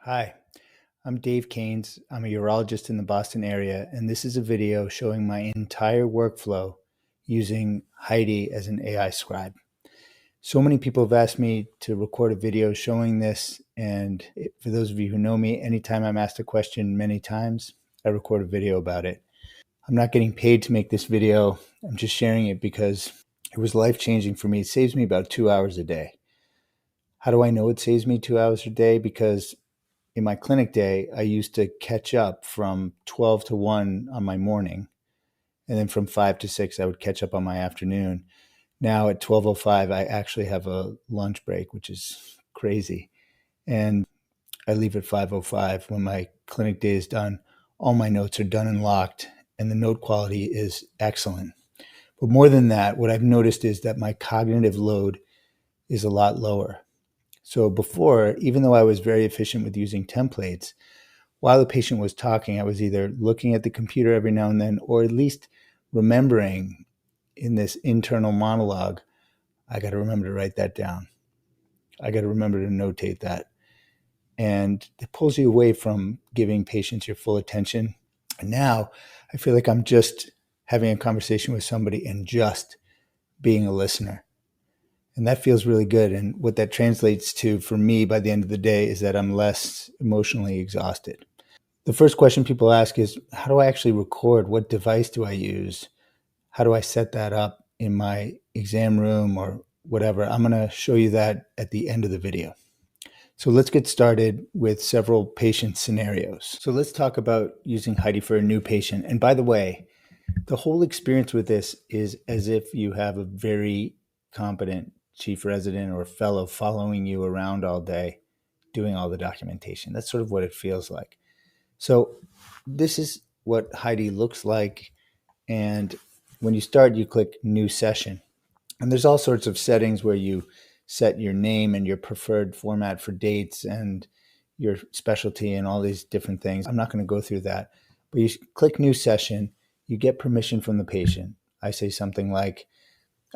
Hi, I'm Dave Caines. I'm a urologist in the Boston area, and this is a video showing my entire workflow using Heidi as an AI scribe. So many people have asked me to record a video showing this, and for those of you who know me, anytime I'm asked a question many times, I record a video about it. I'm not getting paid to make this video. I'm just sharing it because it was life-changing for me. It saves me about 2 hours a day. How do I know it saves me 2 hours a day? Because in my clinic day, I used to catch up from 12 to 1 on my morning. And then from 5 to 6, I would catch up on my afternoon. Now at 12:05, I actually have a lunch break, which is crazy. And I leave at 5:05. When my clinic day is done, all my notes are done and locked, and the note quality is excellent. But more than that, what I've noticed is that my cognitive load is a lot lower. So before, even though I was very efficient with using templates, while the patient was talking, I was either looking at the computer every now and then, or at least remembering in this internal monologue, I got to remember to write that down. I got to remember to notate that. And it pulls you away from giving patients your full attention. And now I feel like I'm just having a conversation with somebody and just being a listener. And that feels really good. And what that translates to for me by the end of the day is that I'm less emotionally exhausted. The first question people ask is, how do I actually record? What device do I use? How do I set that up in my exam room or whatever? I'm going to show you that at the end of the video. So let's get started with several patient scenarios. So let's talk about using Heidi for a new patient. And by the way, the whole experience with this is as if you have a very competent chief resident or fellow following you around all day, doing all the documentation. That's sort of what it feels like. So this is what Heidi looks like. And when you start, you click New Session. And there's all sorts of settings where you set your name and your preferred format for dates and your specialty and all these different things. I'm not going to go through that. But you click New Session. You get permission from the patient. I say something like,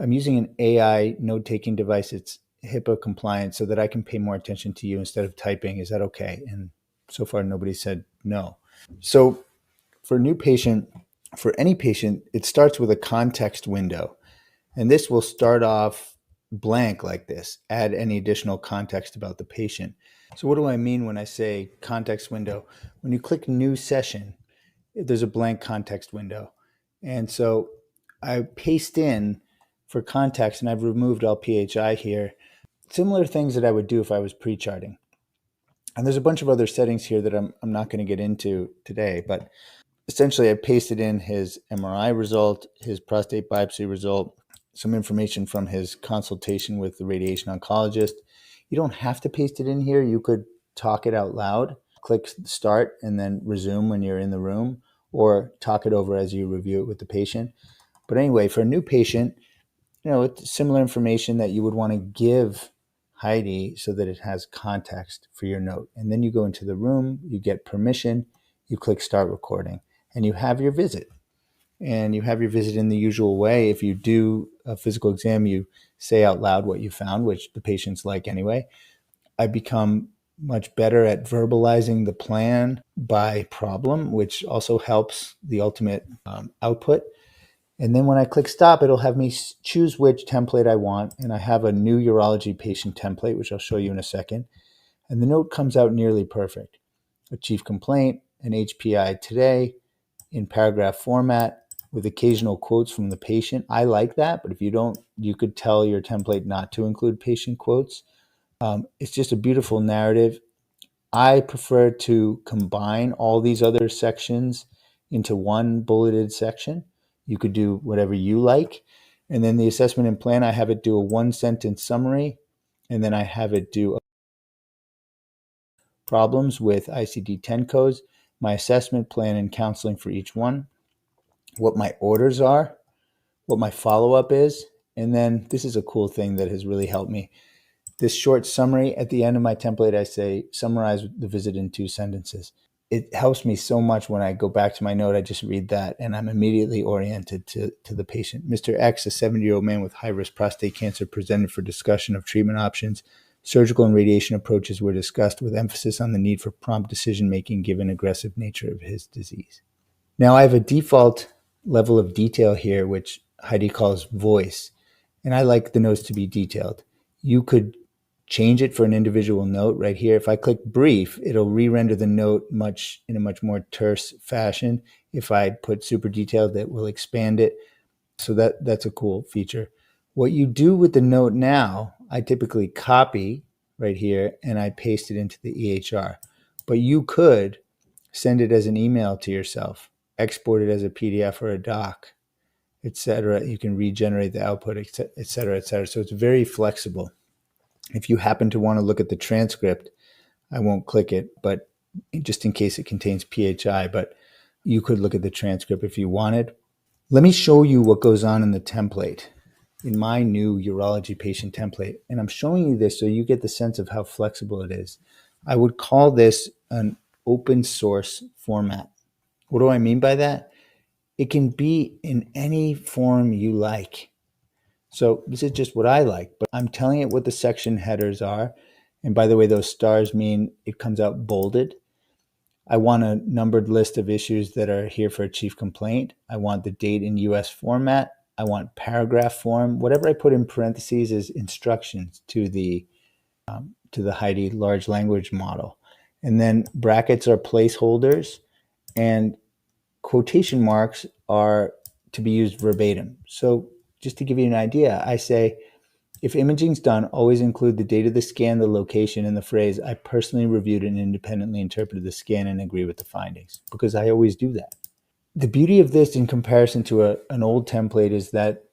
I'm using an AI note-taking device. It's HIPAA compliant so that I can pay more attention to you instead of typing. Is that okay? And so far, nobody said no. So for a new patient, for any patient, it starts with a context window. And this will start off blank like this. Add any additional context about the patient. So what do I mean when I say context window? When you click New Session, there's a blank context window. And so I paste in for context, and I've removed all PHI here, similar things that I would do if I was pre-charting. And there's a bunch of other settings here that I'm not going to get into today, but essentially I pasted in his MRI result, his prostate biopsy result, some information from his consultation with the radiation oncologist. You don't have to paste it in here. You could talk it out loud, click start, and then resume when you're in the room, or talk it over as you review it with the patient. But anyway, for a new patient, it's similar information that you would want to give Heidi so that it has context for your note. And then you go into the room, you get permission, you click start recording, and you have your visit. And you have your visit in the usual way. If you do a physical exam, you say out loud what you found, which the patients like anyway. I become much better at verbalizing the plan by problem, which also helps the ultimate output. And then when I click stop, it'll have me choose which template I want. And I have a new urology patient template, which I'll show you in a second. And the note comes out nearly perfect. A chief complaint, an HPI today in paragraph format with occasional quotes from the patient. I like that, but if you don't, you could tell your template not to include patient quotes. It's just a beautiful narrative. I prefer to combine all these other sections into one bulleted section. You could do whatever you like. And then the assessment and plan, I have it do a one-sentence summary, and then I have it do problems with ICD-10 codes, my assessment plan and counseling for each one, what my orders are, what my follow-up is, and then this is a cool thing that has really helped me. This short summary at the end of my template, I say, summarize the visit in 2 sentences. It helps me so much when I go back to my note. I just read that and I'm immediately oriented to the patient. Mr. X, a 70-year-old man with high-risk prostate cancer, presented for discussion of treatment options. Surgical and radiation approaches were discussed with emphasis on the need for prompt decision-making given aggressive nature of his disease. Now I have a default level of detail here, which Heidi calls voice, and I like the notes to be detailed. You could change it for an individual note right here. If I click brief, it'll re-render the note in a much more terse fashion. If I put super detailed, that will expand it. So that's a cool feature. What you do with the note now, I typically copy right here and I paste it into the EHR. But you could send it as an email to yourself, export it as a PDF or a doc, etc. You can regenerate the output, etc., etc. So it's very flexible. If you happen to want to look at the transcript, I won't click it, but just in case it contains PHI, but you could look at the transcript if you wanted. Let me show you what goes on in the template, in my new urology patient template. And I'm showing you this so you get the sense of how flexible it is. I would call this an open source format. What do I mean by that? It can be in any form you like. So this is just what I like, but I'm telling it what the section headers are. And by the way, those stars mean it comes out bolded. I want a numbered list of issues that are here for a chief complaint. I want the date in US format. I want paragraph form. Whatever I put in parentheses is instructions to the Heidi large language model. And then brackets are placeholders and quotation marks are to be used verbatim. So just to give you an idea, I say, if imaging's done, always include the date of the scan, the location, and the phrase, I personally reviewed and independently interpreted the scan and agree with the findings, because I always do that. The beauty of this in comparison to an old template is that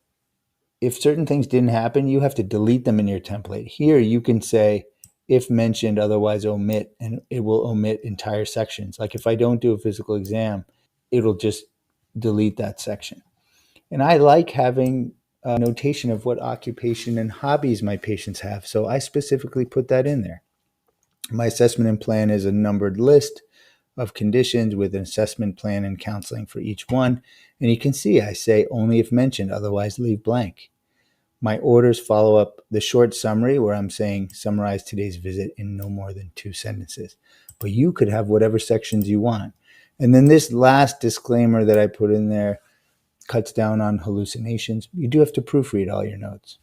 if certain things didn't happen, you have to delete them in your template. Here, you can say, if mentioned, otherwise omit, and it will omit entire sections. Like if I don't do a physical exam, it'll just delete that section. And I like having a notation of what occupation and hobbies my patients have. So I specifically put that in there. My assessment and plan is a numbered list of conditions with an assessment plan and counseling for each one. And you can see I say only if mentioned, otherwise leave blank. My orders follow up the short summary where I'm saying summarize today's visit in no more than 2 sentences. But you could have whatever sections you want. And then this last disclaimer that I put in there cuts down on hallucinations. You do have to proofread all your notes.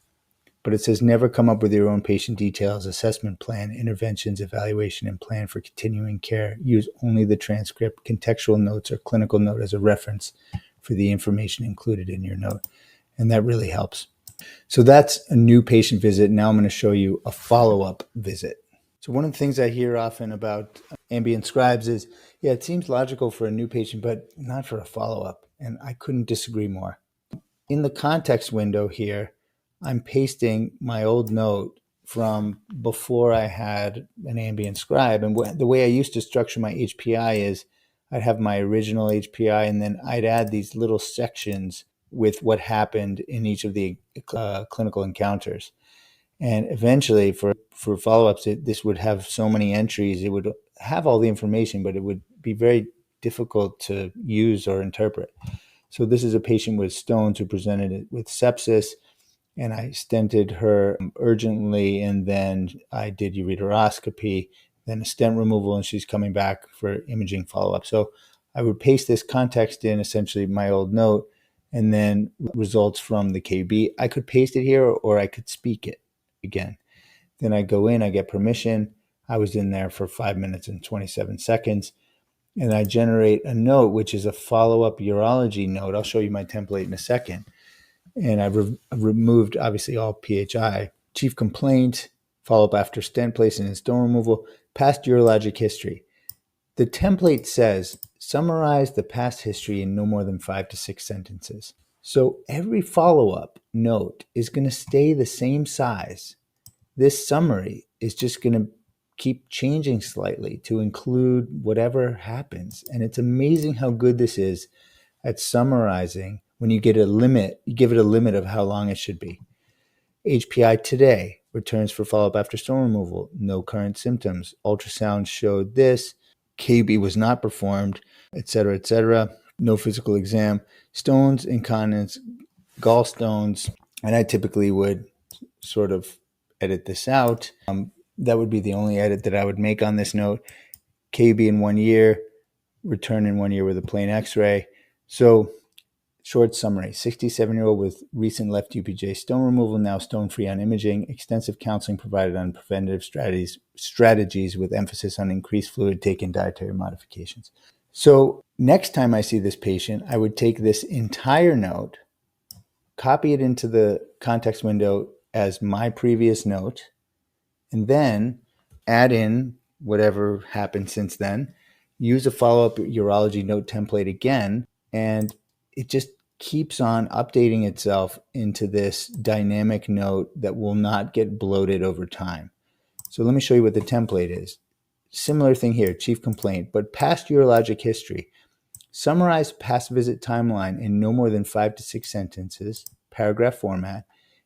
But it says never come up with your own patient details, assessment plan, interventions, evaluation, and plan for continuing care. Use only the transcript, contextual notes, or clinical note as a reference for the information included in your note. And that really helps. So that's a new patient visit. Now I'm going to show you a follow-up visit. So one of the things I hear often about ambient scribes is, yeah, it seems logical for a new patient, but not for a follow-up. And I couldn't disagree more. In the context window here, I'm pasting my old note from before I had an ambient scribe. And the way I used to structure my HPI is I'd have my original HPI, and then I'd add these little sections with what happened in each of the clinical encounters. And eventually for follow-ups, this would have so many entries, it would have all the information, but it would be very difficult to use or interpret. So this is a patient with stones who presented with sepsis, and I stented her urgently, and then I did ureteroscopy, then a stent removal, and she's coming back for imaging follow-up. So I would paste this context in, essentially my old note, and then results from the KB. I could paste it here or I could speak it again. Then I go in, I get permission. I was in there for 5 minutes and 27 seconds. And I generate a note, which is a follow-up urology note. I'll show you my template in a second. And I've removed, obviously, all PHI. Chief complaint, follow-up after stent placement and stone removal, past urologic history. The template says, summarize the past history in no more than 5 to 6 sentences. So every follow-up note is going to stay the same size. This summary is just going to keep changing slightly to include whatever happens. And it's amazing how good this is at summarizing. When you get a limit, you give it a limit of how long it should be. HPI today, returns for follow-up after stone removal, no current symptoms. Ultrasound showed this. KB was not performed, etc., etc. No physical exam. Stones, incontinence, gallstones. And I typically would sort of edit this out. That would be the only edit that I would make on this note. KB in 1 year, return in 1 year with a plain x-ray. So short summary, 67-year-old with recent left UPJ stone removal, now stone-free on imaging, extensive counseling provided on preventative strategies with emphasis on increased fluid take and dietary modifications. So next time I see this patient, I would take this entire note, copy it into the context window as my previous note, and then add in whatever happened since then, use a follow-up urology note template again, and it just keeps on updating itself into this dynamic note that will not get bloated over time. So let me show you what the template is. Similar thing here, chief complaint, but past urologic history. Summarize past visit timeline in no more than 5 to 6 sentences, paragraph format,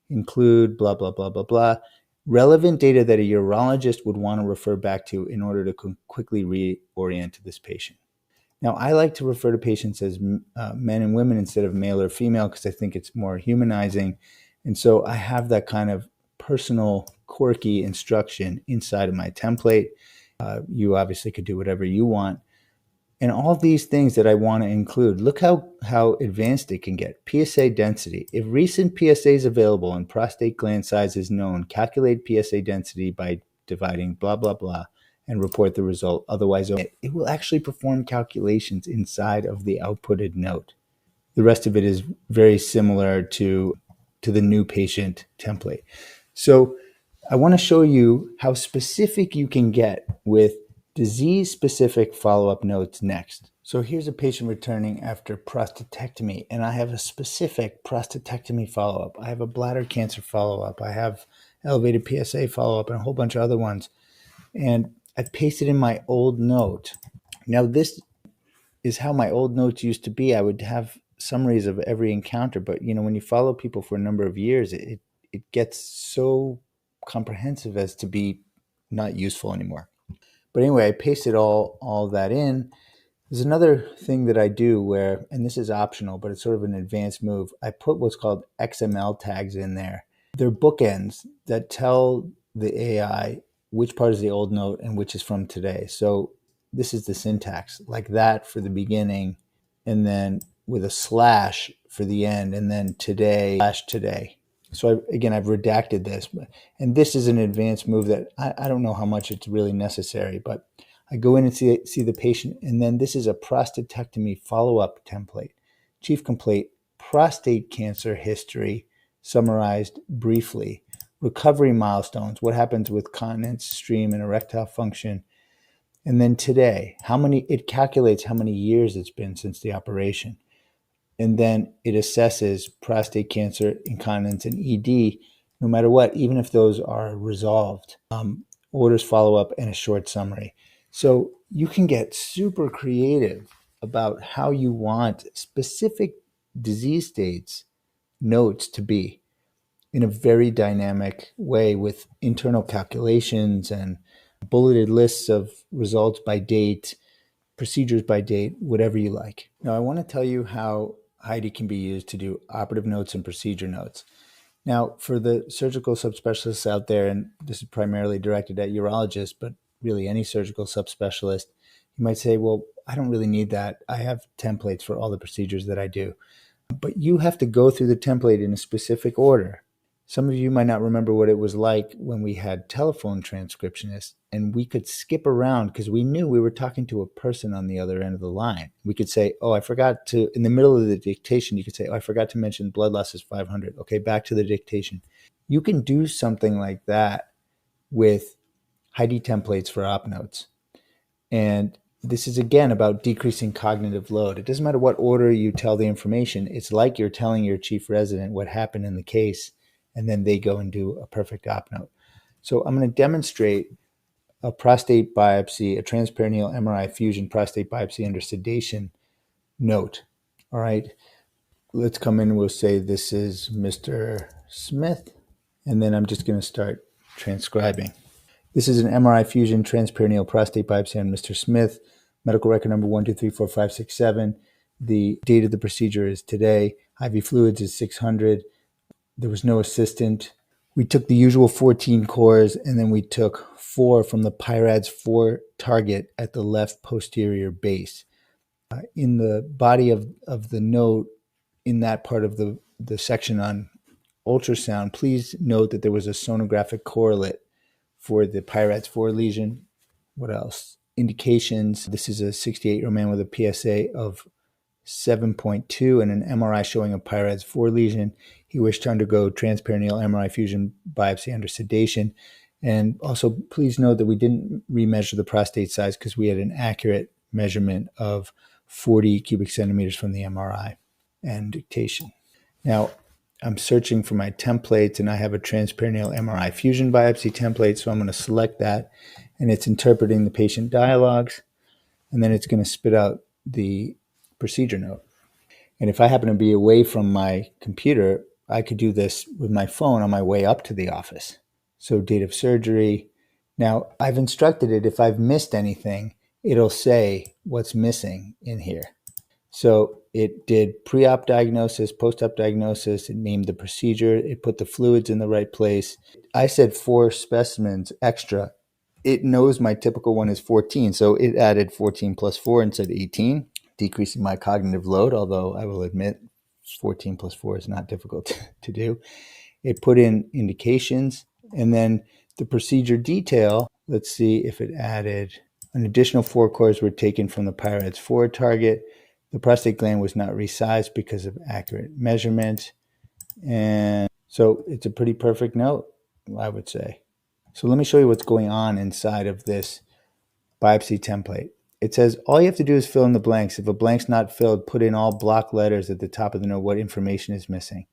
include blah, blah, blah, blah, blah, relevant data that a urologist would want to refer back to in order to quickly reorient to this patient. Now, I like to refer to patients as men and women instead of male or female because I think it's more humanizing. And so I have that kind of personal, quirky instruction inside of my template. You obviously could do whatever you want. And all these things that I want to include, look how advanced it can get. PSA density. If recent PSA is available and prostate gland size is known, calculate PSA density by dividing blah, blah, blah, and report the result. Otherwise, it will actually perform calculations inside of the outputted note. The rest of it is very similar to the new patient template. So I want to show you how specific you can get with disease-specific follow-up notes next. So here's a patient returning after prostatectomy, and I have a specific prostatectomy follow-up. I have a bladder cancer follow-up. I have elevated PSA follow-up and a whole bunch of other ones. And I've pasted in my old note. Now this is how my old notes used to be. I would have summaries of every encounter, but when you follow people for a number of years, it gets so comprehensive as to be not useful anymore. But anyway, I pasted all that in. There's another thing that I do where, and this is optional, but it's sort of an advanced move. I put what's called XML tags in there. They're bookends that tell the AI which part is the old note and which is from today. So this is the syntax, like that for the beginning, and then with a slash for the end, and then today / today. So I've redacted this, and this is an advanced move that I don't know how much it's really necessary, but I go in and see the patient, and then this is a prostatectomy follow-up template. Chief complaint, prostate cancer history, summarized briefly. Recovery milestones, what happens with continence, stream, and erectile function. And then today, it calculates how many years it's been since the operation. And then it assesses prostate cancer, incontinence, and ED, no matter what, even if those are resolved. Orders follow-up and a short summary. So you can get super creative about how you want specific disease states notes to be in a very dynamic way with internal calculations and bulleted lists of results by date, procedures by date, whatever you like. Now, I want to tell you how Heidi can be used to do operative notes and procedure notes. Now, for the surgical subspecialists out there, and this is primarily directed at urologists, but really any surgical subspecialist, you might say, well, I don't really need that. I have templates for all the procedures that I do. But you have to go through the template in a specific order. Some of you might not remember what it was like when we had telephone transcriptionists and we could skip around because we knew we were talking to a person on the other end of the line. We could say, in the middle of the dictation, you could say, I forgot to mention blood loss is 500. Okay, back to the dictation. You can do something like that with Heidi templates for op notes. And this is, again, about decreasing cognitive load. It doesn't matter what order you tell the information. It's like you're telling your chief resident what happened in the case, and then they go and do a perfect op note. So I'm going to demonstrate a prostate biopsy, a transperineal MRI fusion prostate biopsy under sedation note. All right, let's come in. We'll say this is Mr. Smith, and then I'm just going to start transcribing. This is an MRI fusion transperineal prostate biopsy on Mr. Smith. Medical record number 1234567. The date of the procedure is today. IV fluids is 600. There was no assistant. We took the usual 14 cores, and then we took 4 from the PIRADS 4 target at the left posterior base. In the body of the note, in that part of the section on ultrasound, please note that there was a sonographic correlate for the PIRADS 4 lesion. What else? Indications. This is a 68-year-old man with a PSA of 7.2 and an MRI showing a PIRADS 4 lesion. He wished to undergo transperineal MRI fusion biopsy under sedation. And also, please note that we didn't remeasure the prostate size because we had an accurate measurement of 40 cubic centimeters from the MRI and dictation. Now, I'm searching for my templates, and I have a transperineal MRI fusion biopsy template, so I'm going to select that, and it's interpreting the patient dialogues, and then it's going to spit out the procedure note. And if I happen to be away from my computer, I could do this with my phone on my way up to the office. So date of surgery. Now, I've instructed it, if I've missed anything, it'll say what's missing in here. So it did pre-op diagnosis, post-op diagnosis, it named the procedure, it put the fluids in the right place. I said 4 specimens extra. It knows my typical one is 14, so it added 14 plus 4 and said 18, decreasing my cognitive load, although I will admit 14 plus 4 is not difficult to do. It put in indications, and then the procedure detail, let's see if it added an additional 4 cores were taken from the PIRADS 4 target. The prostate gland was not resized because of accurate measurement. And so it's a pretty perfect note, I would say. So let me show you what's going on inside of this biopsy template. It says all you have to do is fill in the blanks. If a blank's not filled, put in all block letters at the top of the note what information is missing.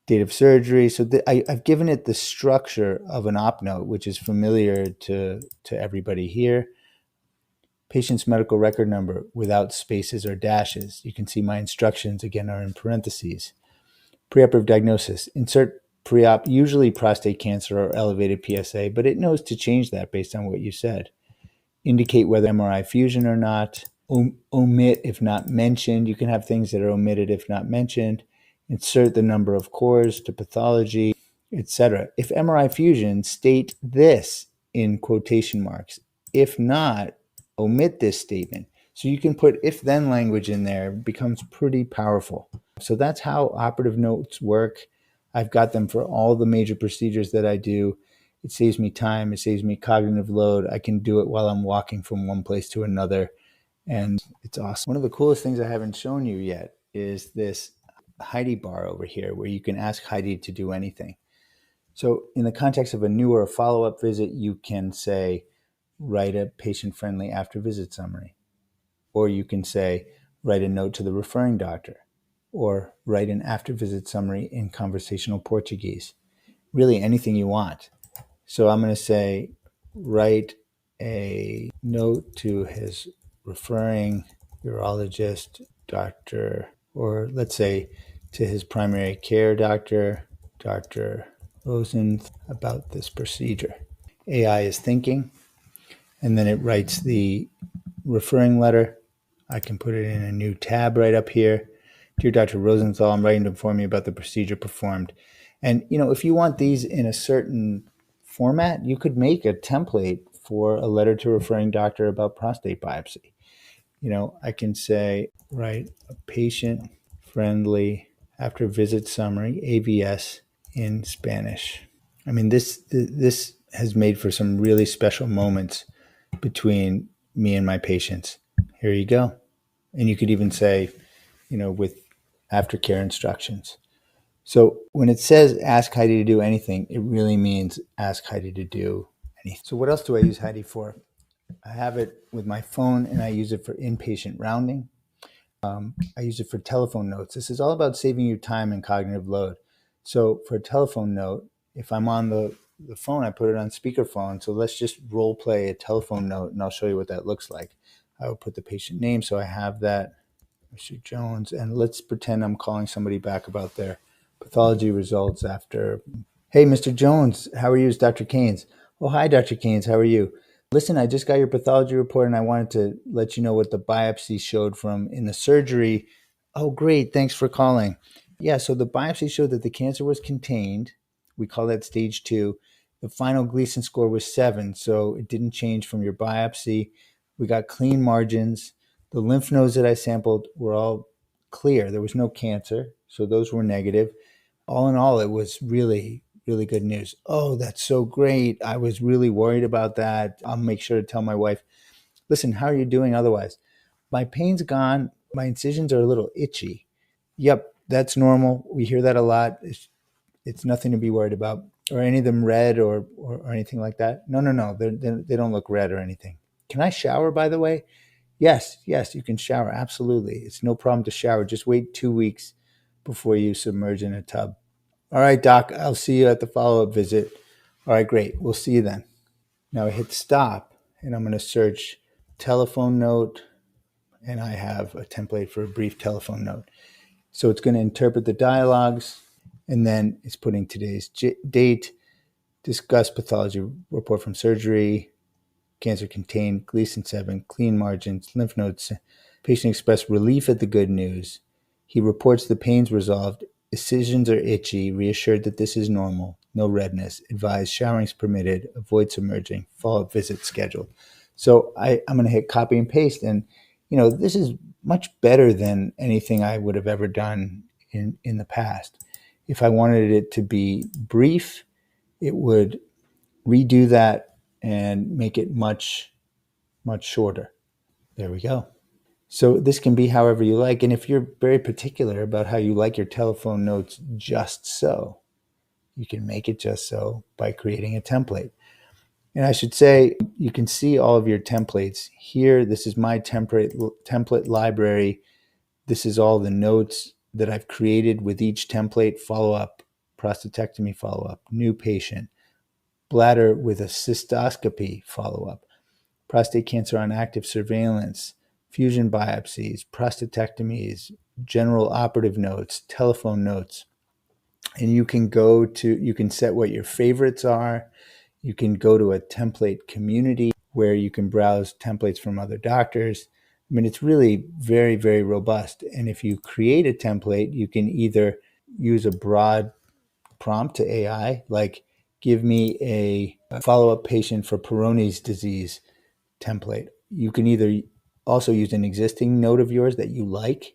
Date of surgery. So I've given it the structure of an op note, which is familiar to everybody here. Patient's medical record number without spaces or dashes. You can see my instructions again are in parentheses. Preoperative diagnosis. Insert pre-op, usually prostate cancer or elevated PSA, but it knows to change that based on what you said. Indicate whether MRI fusion or not. Omit if not mentioned. You can have things that are omitted if not mentioned. Insert the number of cores to pathology, etc. If MRI fusion, state this in quotation marks. If not, omit this statement. So you can put if-then language in there. It becomes pretty powerful. So that's how operative notes work. I've got them for all the major procedures that I do. It saves me time. It saves me cognitive load. I can do it while I'm walking from one place to another, and it's awesome. One of the coolest things I haven't shown you yet is this Heidi bar over here where you can ask Heidi to do anything. So in the context of a new or a follow-up visit, you can say, write a patient-friendly after-visit summary. Or you can say, write a note to the referring doctor. Or write an after-visit summary in conversational Portuguese. Really anything you want. So I'm going to say, write a note to his referring urologist, doctor, or let's say to his primary care doctor, Dr. Rosen, about this procedure. AI is thinking, and then it writes the referring letter. I can put it in a new tab right up here. Dear Dr. Rosenthal, I'm writing to inform you about the procedure performed. And, if you want these in a certain format, you could make a template for a letter to referring doctor about prostate biopsy. I can say, write a patient-friendly after visit summary, AVS, in Spanish. I mean, this has made for some really special moments between me and my patients. Here you go. And you could even say, with aftercare instructions. So when it says ask Heidi to do anything, it really means ask Heidi to do anything. So what else do I use Heidi for? I have it with my phone, and I use it for inpatient rounding. I use it for telephone notes. This is all about saving you time and cognitive load. So for a telephone note, if I'm on the phone, I put it on speakerphone. So let's just role play a telephone note, and I'll show you what that looks like. I will put the patient name, so I have that, Mr. Jones, and let's pretend I'm calling somebody back about their pathology results after. Hey, Mr. Jones, how are you? It's Dr. Keynes. Oh, hi, Dr. Keynes. How are you? Listen, I just got your pathology report, and I wanted to let you know what the biopsy showed from in the surgery. Oh, great. Thanks for calling. Yeah, so the biopsy showed that the cancer was contained. We call that stage 2. The final Gleason score was 7, so it didn't change from your biopsy. We got clean margins. The lymph nodes that I sampled were all clear. There was no cancer, so those were negative. All in all, it was really, really good news. Oh, that's so great. I was really worried about that. I'll make sure to tell my wife, listen, how are you doing otherwise? My pain's gone. My incisions are a little itchy. Yep, that's normal. We hear that a lot. It's nothing to be worried about. Are any of them red or anything like that? No. They don't look red or anything. Can I shower, by the way? Yes, you can shower. Absolutely. It's no problem to shower. Just wait 2 weeks before you submerge in a tub. All right, doc, I'll see you at the follow-up visit. All right, great. We'll see you then. Now I hit stop, and I'm going to search telephone note, and I have a template for a brief telephone note. So it's going to interpret the dialogues, and then it's putting today's date, discuss pathology report from surgery, cancer contained, Gleason 7, clean margins, lymph nodes. Patient expressed relief at the good news. He reports the pain's resolved. Incisions are itchy, reassured that this is normal, no redness, advised showering's permitted, avoid submerging, follow-up visit scheduled. So I'm going to hit copy and paste, and this is much better than anything I would have ever done in the past. If I wanted it to be brief, it would redo that and make it much, much shorter. There we go. So this can be however you like. And if you're very particular about how you like your telephone notes just so, you can make it just so by creating a template. And I should say, you can see all of your templates here. This is my template library. This is all the notes that I've created with each template: follow-up, prostatectomy follow-up, new patient, bladder with a cystoscopy follow-up, prostate cancer on active surveillance, fusion biopsies, prostatectomies, general operative notes, telephone notes. And you can set what your favorites are. You can go to a template community where you can browse templates from other doctors. I mean, it's really very, very robust. And if you create a template, you can either use a broad prompt to AI, like give me a follow-up patient for Peyronie's disease template. You can either also use an existing note of yours that you like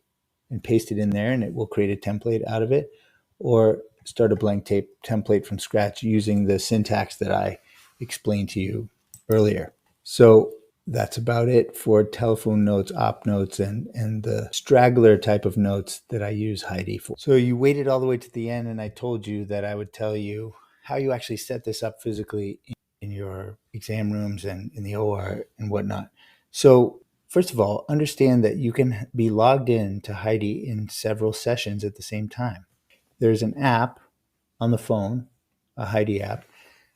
and paste it in there, and it will create a template out of it, or start a blank template from scratch using the syntax that I explained to you earlier. So that's about it for telephone notes, op notes, and the straggler type of notes that I use Heidi for. So you waited all the way to the end, and I told you that I would tell you how you actually set this up physically in your exam rooms and in the OR and whatnot. So first of all, understand that you can be logged in to Heidi in several sessions at the same time. There's an app on the phone, a Heidi app.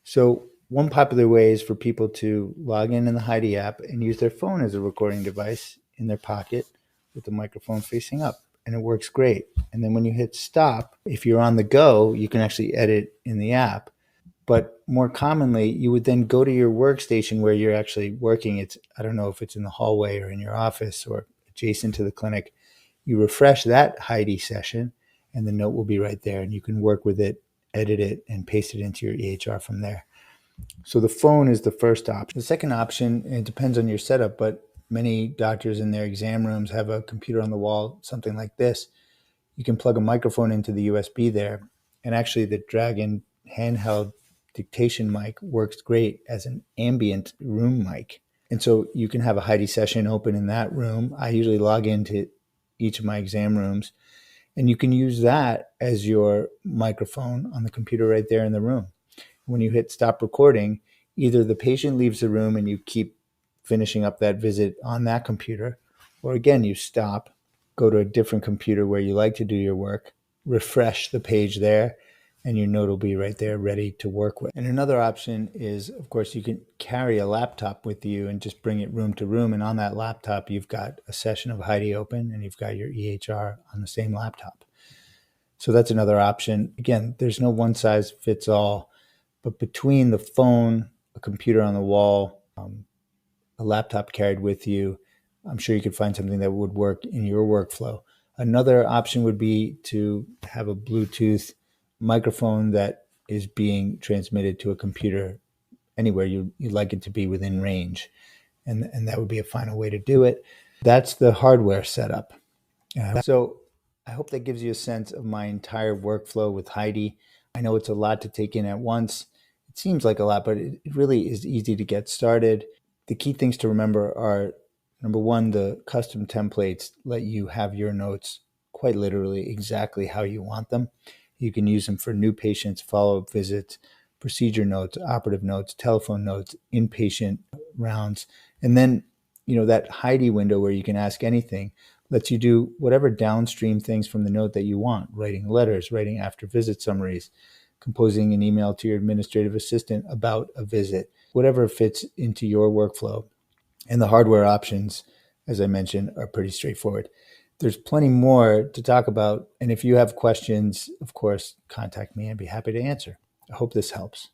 So one popular way is for people to log in the Heidi app and use their phone as a recording device in their pocket with the microphone facing up, and it works great. And then when you hit stop, if you're on the go, you can actually edit in the app. But more commonly, you would then go to your workstation where you're actually working. I don't know if it's in the hallway or in your office or adjacent to the clinic. You refresh that Heidi session, and the note will be right there, and you can work with it, edit it, and paste it into your EHR from there. So the phone is the first option. The second option, and it depends on your setup, but many doctors in their exam rooms have a computer on the wall, something like this. You can plug a microphone into the USB there, and actually the Dragon handheld dictation mic works great as an ambient room mic. And so you can have a Heidi session open in that room. I usually log into each of my exam rooms, and you can use that as your microphone on the computer right there in the room. When you hit stop recording, either the patient leaves the room and you keep finishing up that visit on that computer, or again, you stop, go to a different computer where you like to do your work, refresh the page there, and your note will be right there ready to work with. And another option is, of course, you can carry a laptop with you and just bring it room to room. And on that laptop, you've got a session of Heidi open and you've got your EHR on the same laptop. So that's another option. Again, there's no one size fits all, but between the phone, a computer on the wall, a laptop carried with you, I'm sure you could find something that would work in your workflow. Another option would be to have a Bluetooth microphone that is being transmitted to a computer anywhere you'd like it to be within range. And that would be a final way to do it. That's the hardware setup. So I hope that gives you a sense of my entire workflow with Heidi. I know it's a lot to take in at once. It seems like a lot, but it really is easy to get started. The key things to remember are, number one, the custom templates let you have your notes quite literally exactly how you want them. You can use them for new patients, follow-up visits, procedure notes, operative notes, telephone notes, inpatient rounds. And then, that Heidi window where you can ask anything lets you do whatever downstream things from the note that you want, writing letters, writing after visit summaries, composing an email to your administrative assistant about a visit, whatever fits into your workflow. And the hardware options, as I mentioned, are pretty straightforward. There's plenty more to talk about. And if you have questions, of course, contact me. I'd be happy to answer. I hope this helps.